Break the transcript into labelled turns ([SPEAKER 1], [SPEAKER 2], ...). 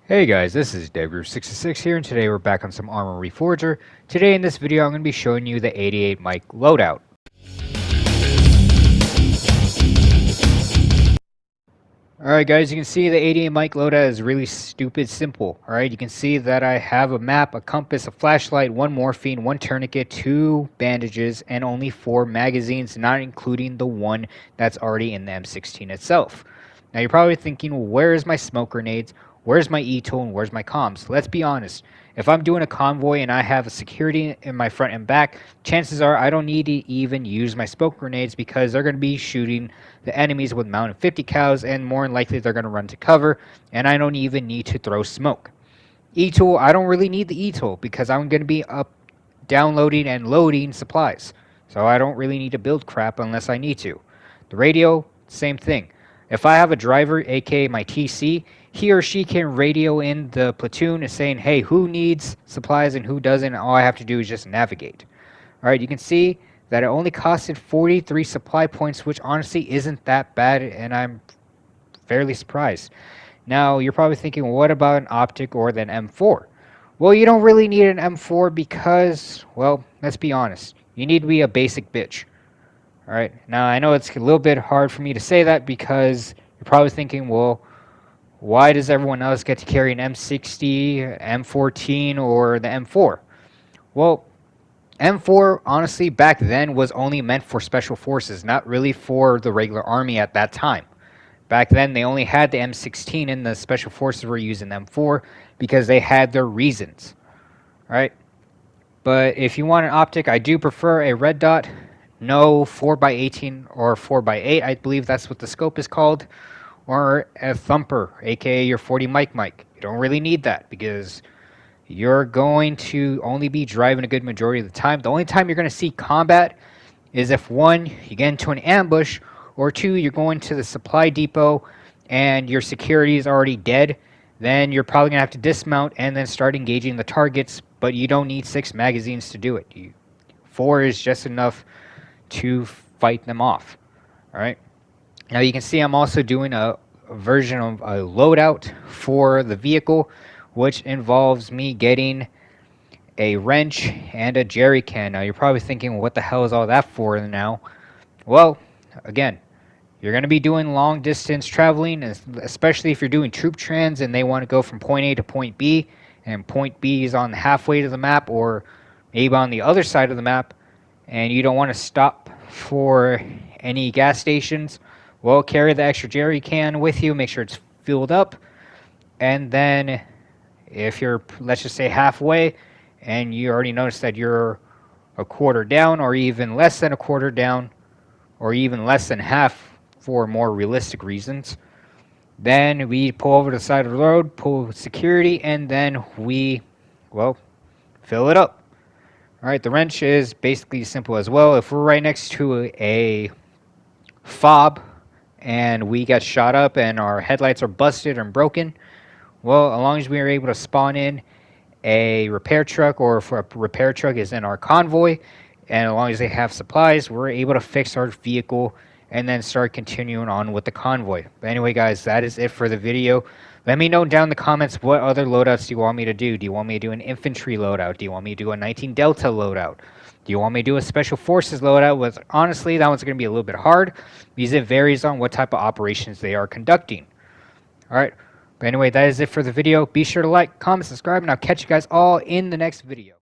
[SPEAKER 1] Hey guys, this is Debgroup66 here, and today we're back on some Arma Reforger. Today in this video I'm going to be showing you the 88 mic loadout. Alright guys, you can see the 88 mic loadout is really stupid simple. Alright, you can see that I have a map, a compass, a flashlight, one morphine, one tourniquet, two bandages, and only 4 magazines, not including the one that's already in the M16 itself. Now you're probably thinking, well, where is my smoke grenades? Where's my E-tool and where's my comms? Let's be honest. If I'm doing a convoy and I have a security in my front and back, chances are I don't need to even use my smoke grenades because they're going to be shooting the enemies with mounted 50 cals, and more than likely they're going to run to cover, and I don't even need to throw smoke. E-tool, I don't really need the E-tool because I'm going to be up downloading and loading supplies. So I don't really need to build crap unless I need to. The radio, same thing. If I have a driver, aka my TC, he or she can radio in the platoon and saying, hey, who needs supplies and who doesn't, and all I have to do is just navigate. Alright, you can see that it only costed 43 supply points, which honestly isn't that bad, and I'm fairly surprised. Now, you're probably thinking, well, what about an optic or an M4? Well, you don't really need an M4 because, well, let's be honest, you need to be a basic bitch. Alright, now I know it's a little bit hard for me to say that because you're probably thinking, well, why does everyone else get to carry an M60, M14, or the M4? Well, M4, honestly, back then was only meant for special forces, not really for the regular army at that time. Back then, they only had the M16 and the special forces were using M4 because they had their reasons. Right? But if you want an optic, I do prefer a red dot. No 4x18 or 4x8, I believe that's what the scope is called, or a thumper, aka your 40 mic. You don't really need that because you're going to only be driving a good majority of the time. The only time you're going to see combat is if 1, you get into an ambush, or 2, you're going to the supply depot and your security is already dead. Then you're probably going to have to dismount and then start engaging the targets, but you don't need 6 magazines to do it. 4 is just enough to fight them off. Alright. Now you can see I'm also doing a version of a loadout for the vehicle, which involves me getting a wrench and a jerry can. Now you're probably thinking, well, what the hell is all that for now? Well, again, you're going to be doing long distance traveling, especially if you're doing troop trans and they want to go from point A to point B, and point B is on halfway to the map or maybe on the other side of the map, and you don't want to stop for any gas stations. Well, carry the extra jerry can with you, make sure it's filled up, and then if you're, let's just say, halfway and you already notice that you're a quarter down or even less than a quarter down or even less than half for more realistic reasons, then we pull over to the side of the road, pull security, and then we, well, fill it up. Alright, the wrench is basically simple as well. If we're right next to a fob and we get shot up and our headlights are busted and broken, well, as long as we are able to spawn in a repair truck, or if a repair truck is in our convoy, and as long as they have supplies, we're able to fix our vehicle and then start continuing on with the convoy. But anyway, guys, that is it for the video. Let me know down in the comments what other loadouts do you want me to do. Do you want me to do an infantry loadout? Do you want me to do a 19 Delta loadout? Do you want me to do a special forces loadout? With honestly, that one's going to be a little bit hard because it varies on what type of operations they are conducting. Alright, but anyway, that is it for the video. Be sure to like, comment, subscribe, and I'll catch you guys all in the next video.